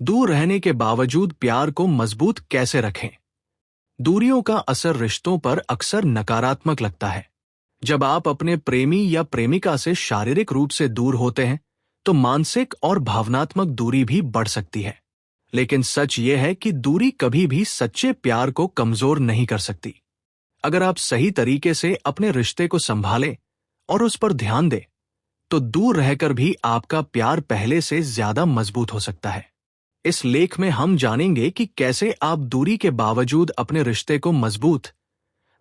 दूर रहने के बावजूद प्यार को मजबूत कैसे रखें? दूरियों का असर रिश्तों पर अक्सर नकारात्मक लगता है। जब आप अपने प्रेमी या प्रेमिका से शारीरिक रूप से दूर होते हैं, तो मानसिक और भावनात्मक दूरी भी बढ़ सकती है। लेकिन सच ये है कि दूरी कभी भी सच्चे प्यार को कमजोर नहीं कर सकती। अगर आप सही तरीके से अपने रिश्ते को संभालें और उस पर ध्यान दें, तो दूर रहकर भी आपका प्यार पहले से ज्यादा मजबूत हो सकता है। इस लेख में हम जानेंगे कि कैसे आप दूरी के बावजूद अपने रिश्ते को मजबूत,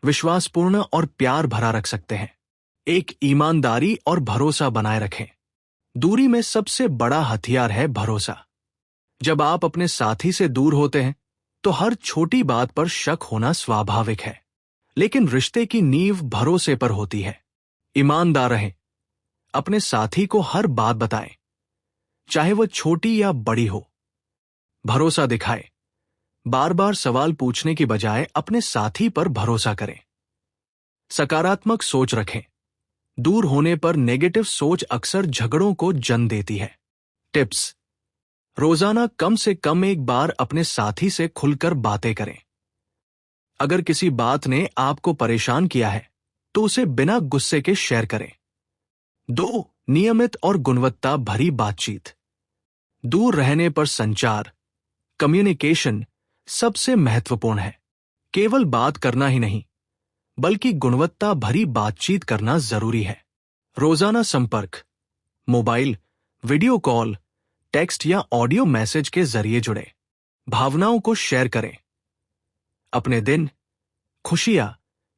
विश्वासपूर्ण और प्यार भरा रख सकते हैं। एक, ईमानदारी और भरोसा बनाए रखें। दूरी में सबसे बड़ा हथियार है भरोसा। जब आप अपने साथी से दूर होते हैं, तो हर छोटी बात पर शक होना स्वाभाविक है। लेकिन रिश्ते की नींव भरोसे पर होती है। ईमानदार रहें, अपने साथी को हर बात बताएं, चाहे वह छोटी या बड़ी हो। भरोसा दिखाएं, बार बार सवाल पूछने की बजाय अपने साथी पर भरोसा करें। सकारात्मक सोच रखें, दूर होने पर नेगेटिव सोच अक्सर झगड़ों को जन्म देती है। टिप्स: रोजाना कम से कम एक बार अपने साथी से खुलकर बातें करें। अगर किसी बात ने आपको परेशान किया है, तो उसे बिना गुस्से के शेयर करें। 2, नियमित और गुणवत्ता भरी बातचीत। दूर रहने पर संचार, कम्युनिकेशन सबसे महत्वपूर्ण है। केवल बात करना ही नहीं, बल्कि गुणवत्ता भरी बातचीत करना जरूरी है। रोजाना संपर्क, मोबाइल, वीडियो कॉल, टेक्स्ट या ऑडियो मैसेज के जरिए जुड़े। भावनाओं को शेयर करें। अपने दिन, खुशियां,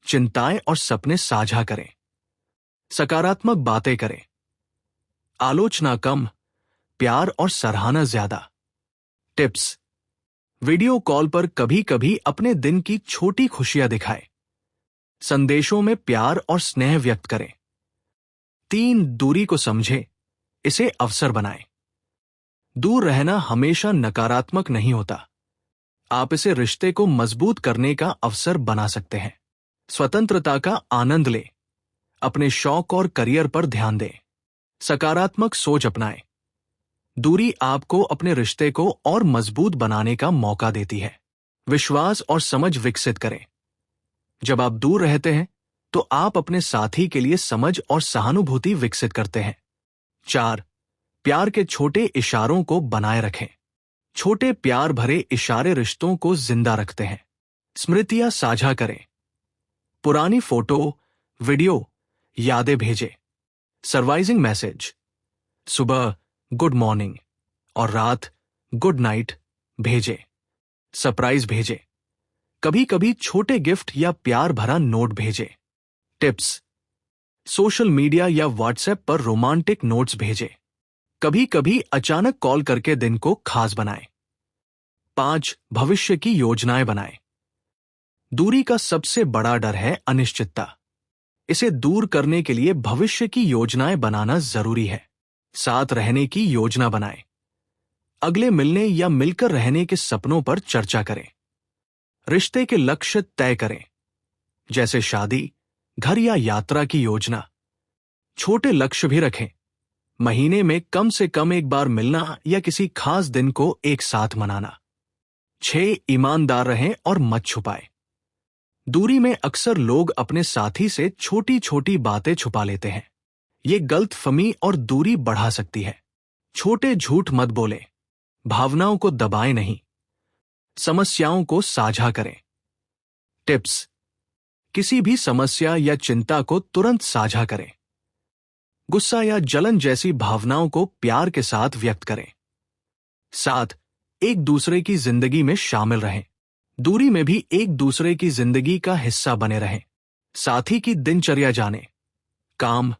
चिंताएं और सपने साझा करें। सकारात्मक बातें करें। आलोचना कम, प्यार और सराहना ज्यादा। टिप्स: वीडियो कॉल पर कभी कभी अपने दिन की छोटी खुशियां दिखाएं। संदेशों में प्यार और स्नेह व्यक्त करें। 3, दूरी को समझें, इसे अवसर बनाएं। दूर रहना हमेशा नकारात्मक नहीं होता। आप इसे रिश्ते को मजबूत करने का अवसर बना सकते हैं। स्वतंत्रता का आनंद लें, अपने शौक और करियर पर ध्यान दें। सकारात्मक सोच अपनाएं। दूरी आपको अपने रिश्ते को और मजबूत बनाने का मौका देती है। विश्वास और समझ विकसित करें। जब आप दूर रहते हैं, तो आप अपने साथी के लिए समझ और सहानुभूति विकसित करते हैं। 4, प्यार के छोटे इशारों को बनाए रखें। छोटे प्यार भरे इशारे रिश्तों को जिंदा रखते हैं। स्मृतियां साझा करें। पुरानी फोटो, वीडियो, यादें भेजें। सरवाइजिंग मैसेज, सुबह गुड मॉर्निंग और रात गुड नाइट भेजें। सरप्राइज भेजें, कभी कभी छोटे गिफ्ट या प्यार भरा नोट भेजें। टिप्स: सोशल मीडिया या व्हाट्सएप पर रोमांटिक नोट्स भेजें। कभी कभी अचानक कॉल करके दिन को खास बनाएं। 5, भविष्य की योजनाएं बनाएं। दूरी का सबसे बड़ा डर है अनिश्चितता। इसे दूर करने के लिए भविष्य की योजनाएं बनाना जरूरी है। साथ रहने की योजना बनाएं। अगले मिलने या मिलकर रहने के सपनों पर चर्चा करें। रिश्ते के लक्ष्य तय करें, जैसे शादी, घर या यात्रा की योजना। छोटे लक्ष्य भी रखें, महीने में कम से कम एक बार मिलना या किसी खास दिन को एक साथ मनाना। 6, ईमानदार रहें और मत छुपाएं। दूरी में अक्सर लोग अपने साथी से छोटी छोटी बातें छुपा लेते हैं। ये गलतफहमी और दूरी बढ़ा सकती है। छोटे झूठ मत बोलें, भावनाओं को दबाएं नहीं, समस्याओं को साझा करें। टिप्स: किसी भी समस्या या चिंता को तुरंत साझा करें। गुस्सा या जलन जैसी भावनाओं को प्यार के साथ व्यक्त करें। 7, एक दूसरे की जिंदगी में शामिल रहें। दूरी में भी एक दूसरे की जिंदगी का हिस्सा बने रहें। साथी की दिनचर्या जानें, काम,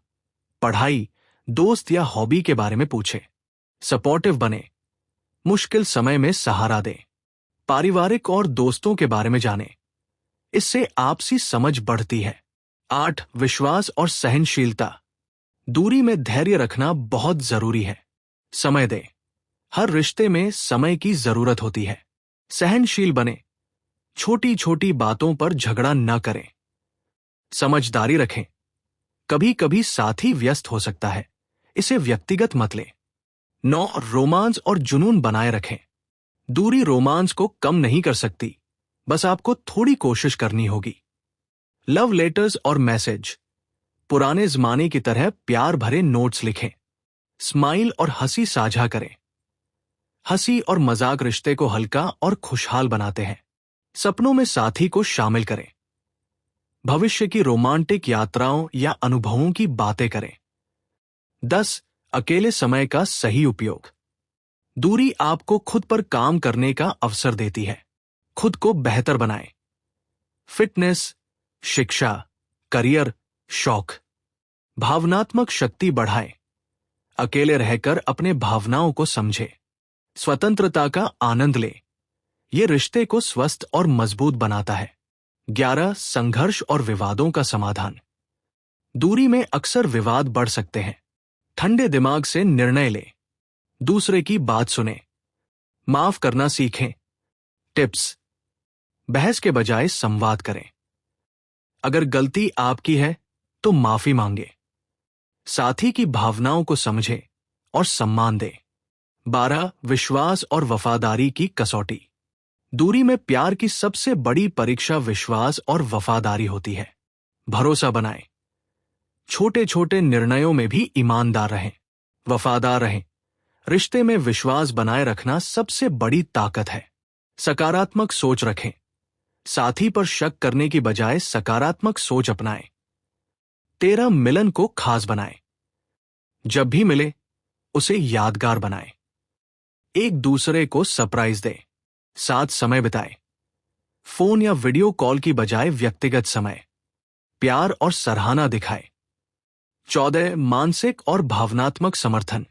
पढ़ाई, दोस्त या हॉबी के बारे में पूछें। सपोर्टिव बने, मुश्किल समय में सहारा दें। पारिवारिक और दोस्तों के बारे में जानें, इससे आपसी समझ बढ़ती है। 8, विश्वास और सहनशीलता। दूरी में धैर्य रखना बहुत जरूरी है। समय दें, हर रिश्ते में समय की जरूरत होती है। सहनशील बने, छोटी छोटी बातों पर झगड़ा न करें। समझदारी रखें, कभी कभी साथी व्यस्त हो सकता है, इसे व्यक्तिगत मत लें। 9, रोमांस और जुनून बनाए रखें। दूरी रोमांस को कम नहीं कर सकती, बस आपको थोड़ी कोशिश करनी होगी। लव लेटर्स और मैसेज। पुराने जमाने की तरह प्यार भरे नोट्स लिखें। स्माइल और हंसी साझा करें। हंसी और मजाक रिश्ते को हल्का और खुशहाल बनाते हैं। सपनों में साथी को शामिल करें। भविष्य की रोमांटिक यात्राओं या अनुभवों की बातें करें। 10. अकेले समय का सही उपयोग। दूरी आपको खुद पर काम करने का अवसर देती है। खुद को बेहतर बनाएं। फिटनेस, शिक्षा, करियर, शौक। भावनात्मक शक्ति बढ़ाएं। अकेले रहकर अपने भावनाओं को समझें। स्वतंत्रता का आनंद लें। यह रिश्ते को स्वस्थ और मजबूत बनाता है। 11. संघर्ष और विवादों का समाधान। दूरी में अक्सर विवाद बढ़ सकते हैं। ठंडे दिमाग से निर्णय लें। दूसरे की बात सुनें। माफ करना सीखें। टिप्स। बहस के बजाय संवाद करें। अगर गलती आपकी है तो माफी मांगे। साथी की भावनाओं को समझें और सम्मान दें। 12. विश्वास और वफादारी की कसौटी। दूरी में प्यार की सबसे बड़ी परीक्षा विश्वास और वफादारी होती है। भरोसा बनाएं। छोटे छोटे निर्णयों में भी ईमानदार रहें। वफादार रहें। रिश्ते में विश्वास बनाए रखना सबसे बड़ी ताकत है। सकारात्मक सोच रखें। साथी पर शक करने की बजाय सकारात्मक सोच अपनाएं। 13. मिलन को खास बनाएं। जब भी मिले उसे यादगार बनाएं। एक दूसरे को सरप्राइज दें। साथ समय बिताएं। फोन या वीडियो कॉल की बजाय व्यक्तिगत समय। प्यार और सराहना दिखाएं। 14. मानसिक और भावनात्मक समर्थन।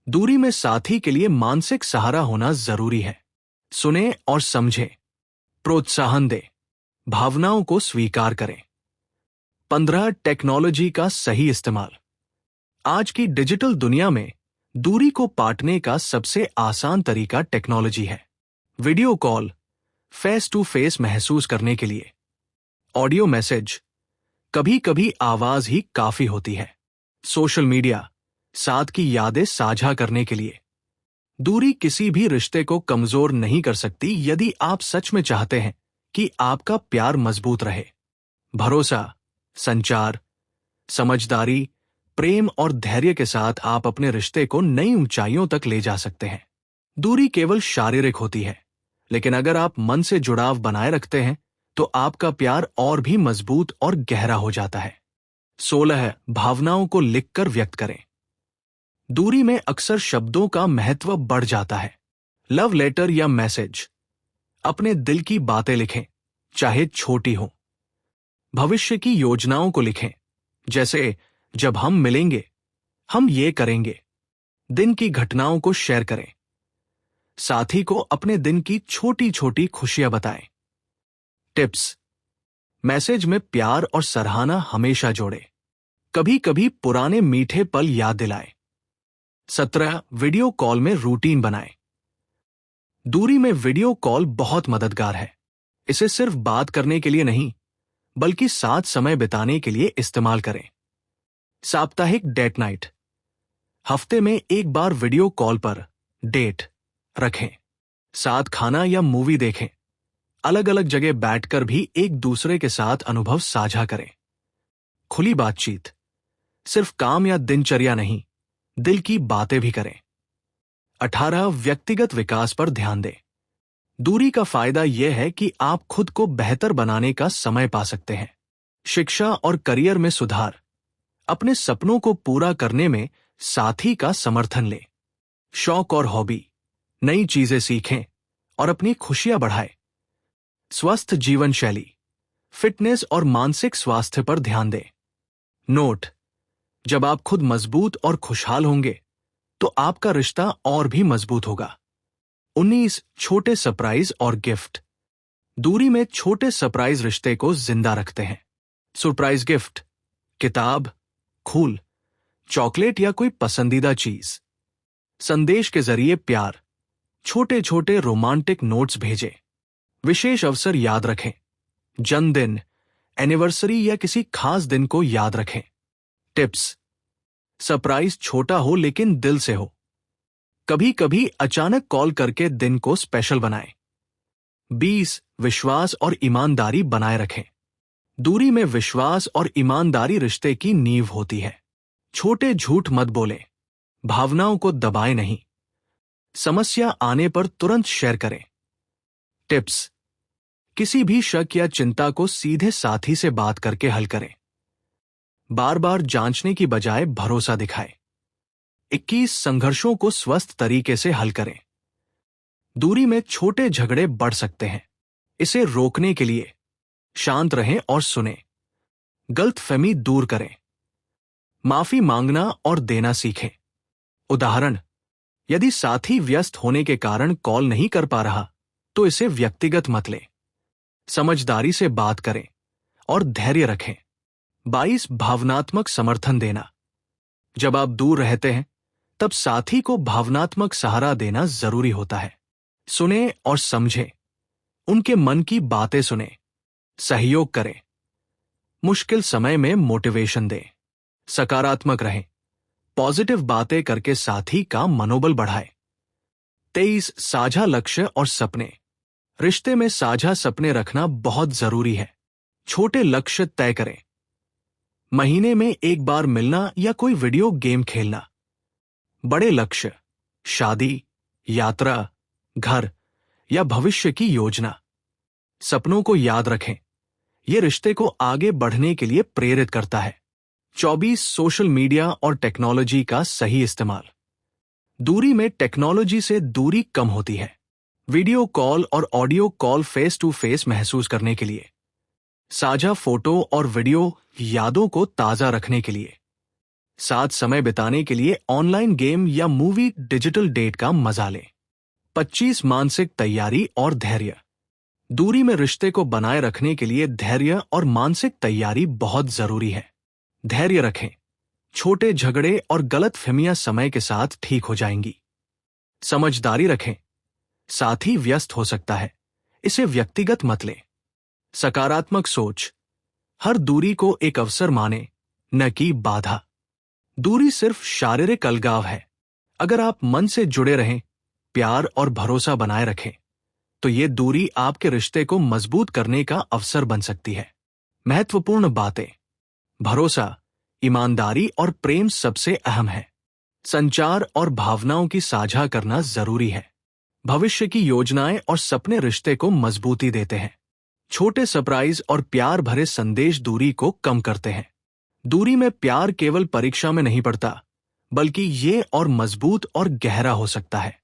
दूरी में साथी के लिए मानसिक सहारा होना जरूरी है। सुनें और समझें। प्रोत्साहन दें। भावनाओं को स्वीकार करें। 15. टेक्नोलॉजी का सही इस्तेमाल। आज की डिजिटल दुनिया में दूरी को पाटने का सबसे आसान तरीका टेक्नोलॉजी है। Video call, face to face महसूस करने के लिए। ऑडियो मैसेज, कभी कभी आवाज ही काफी होती है। सोशल मीडिया, साथ की यादें साझा करने के लिए। दूरी किसी भी रिश्ते को कमजोर नहीं कर सकती यदि आप सच में चाहते हैं कि आपका प्यार मजबूत रहे। भरोसा, संचार, समझदारी, प्रेम और धैर्य के साथ आप अपने रिश्ते को नई ऊंचाइयों तक ले जा सकते हैं। दूरी केवल शारीरिक होती है, लेकिन अगर आप मन से जुड़ाव बनाए रखते हैं तो आपका प्यार और भी मजबूत और गहरा हो जाता है। 16. भावनाओं को लिखकर व्यक्त करें। दूरी में अक्सर शब्दों का महत्व बढ़ जाता है। लव लेटर या मैसेज। अपने दिल की बातें लिखें, चाहे छोटी हो। भविष्य की योजनाओं को लिखें, जैसे जब हम मिलेंगे हम ये करेंगे। दिन की घटनाओं को शेयर करें। साथी को अपने दिन की छोटी छोटी खुशियां बताएं। टिप्स। मैसेज में प्यार और सराहना हमेशा जोड़े। कभी कभी पुराने मीठे पल याद दिलाएं। 17. वीडियो कॉल में रूटीन बनाएं। दूरी में वीडियो कॉल बहुत मददगार है। इसे सिर्फ बात करने के लिए नहीं, बल्कि साथ समय बिताने के लिए इस्तेमाल करें। साप्ताहिक डेट नाइट। हफ्ते में एक बार वीडियो कॉल पर डेट रखें। साथ खाना या मूवी देखें। अलग अलग जगह बैठकर भी एक दूसरे के साथ अनुभव साझा करें। खुली बातचीत। सिर्फ काम या दिनचर्या नहीं, दिल की बातें भी करें। 18. व्यक्तिगत विकास पर ध्यान दें। दूरी का फायदा यह है कि आप खुद को बेहतर बनाने का समय पा सकते हैं। शिक्षा और करियर में सुधार। अपने सपनों को पूरा करने में साथी का समर्थन लें। शौक और हॉबी। नई चीजें सीखें और अपनी खुशियां बढ़ाएं। स्वस्थ जीवन शैली। फिटनेस और मानसिक स्वास्थ्य पर ध्यान दें। नोट। जब आप खुद मजबूत और खुशहाल होंगे तो आपका रिश्ता और भी मजबूत होगा। 19. छोटे सरप्राइज और गिफ्ट। दूरी में छोटे सरप्राइज रिश्ते को जिंदा रखते हैं। सरप्राइज गिफ्ट, किताब, फूल, चॉकलेट या कोई पसंदीदा चीज। संदेश के जरिए प्यार। छोटे छोटे रोमांटिक नोट्स भेजें। विशेष अवसर याद रखें। जन्मदिन, एनिवर्सरी या किसी खास दिन को याद रखें। टिप्स। सरप्राइज छोटा हो लेकिन दिल से हो। कभी कभी अचानक कॉल करके दिन को स्पेशल बनाएं। 20. विश्वास और ईमानदारी बनाए रखें। दूरी में विश्वास और ईमानदारी रिश्ते की नींव होती है। छोटे झूठ मत बोलें। भावनाओं को दबाएं नहीं। समस्या आने पर तुरंत शेयर करें। टिप्स: किसी भी शक या चिंता को सीधे साथी से बात करके हल करें। बार बार जांचने की बजाय भरोसा दिखाएं। 21. संघर्षों को स्वस्थ तरीके से हल करें। दूरी में छोटे झगड़े बढ़ सकते हैं। इसे रोकने के लिए शांत रहें और सुनें। गलतफहमी दूर करें। माफी मांगना और देना सीखें। उदाहरण: यदि साथी व्यस्त होने के कारण कॉल नहीं कर पा रहा तो इसे व्यक्तिगत मत लें। समझदारी से बात करें और धैर्य रखें। 22. भावनात्मक समर्थन देना। जब आप दूर रहते हैं तब साथी को भावनात्मक सहारा देना जरूरी होता है। सुनें और समझें। उनके मन की बातें सुनें। सहयोग करें। मुश्किल समय में मोटिवेशन दें। सकारात्मक रहें। पॉजिटिव बातें करके साथी का मनोबल बढ़ाएं। 23. साझा लक्ष्य और सपने। रिश्ते में साझा सपने रखना बहुत जरूरी है। छोटे लक्ष्य तय करें। महीने में एक बार मिलना या कोई वीडियो गेम खेलना। बड़े लक्ष्य: शादी, यात्रा, घर या भविष्य की योजना। सपनों को याद रखें। यह रिश्ते को आगे बढ़ने के लिए प्रेरित करता है। 24. सोशल मीडिया और टेक्नोलॉजी का सही इस्तेमाल। दूरी में टेक्नोलॉजी से दूरी कम होती है। वीडियो कॉल और audio call face to face महसूस करने के लिए। साझा फोटो और वीडियो यादों को ताजा रखने के लिए। साथ समय बिताने के लिए ऑनलाइन गेम या मूवी, डिजिटल डेट का मजा लें। 25. मानसिक तैयारी और धैर्य। दूरी में रिश्ते को बनाए रखने के लिए धैर्य और मानसिक तैयारी बहुत जरूरी है। धैर्य रखें। छोटे झगड़े और गलतफहमियां समय के साथ ठीक हो जाएंगी। समझदारी रखें। साथी व्यस्त हो सकता है, इसे व्यक्तिगत मत लें। सकारात्मक सोच। हर दूरी को एक अवसर माने, न कि बाधा। दूरी सिर्फ शारीरिक अलगाव है। अगर आप मन से जुड़े रहें, प्यार और भरोसा बनाए रखें, तो ये दूरी आपके रिश्ते को मजबूत करने का अवसर बन सकती है। महत्वपूर्ण बातें: भरोसा, ईमानदारी और प्रेम सबसे अहम है। संचार और भावनाओं की साझा करना जरूरी है। भविष्य की योजनाएं और सपने रिश्ते को मजबूती देते हैं। छोटे सरप्राइज और प्यार भरे संदेश दूरी को कम करते हैं। दूरी में प्यार केवल परीक्षा में नहीं पड़ता, बल्कि ये और मजबूत और गहरा हो सकता है।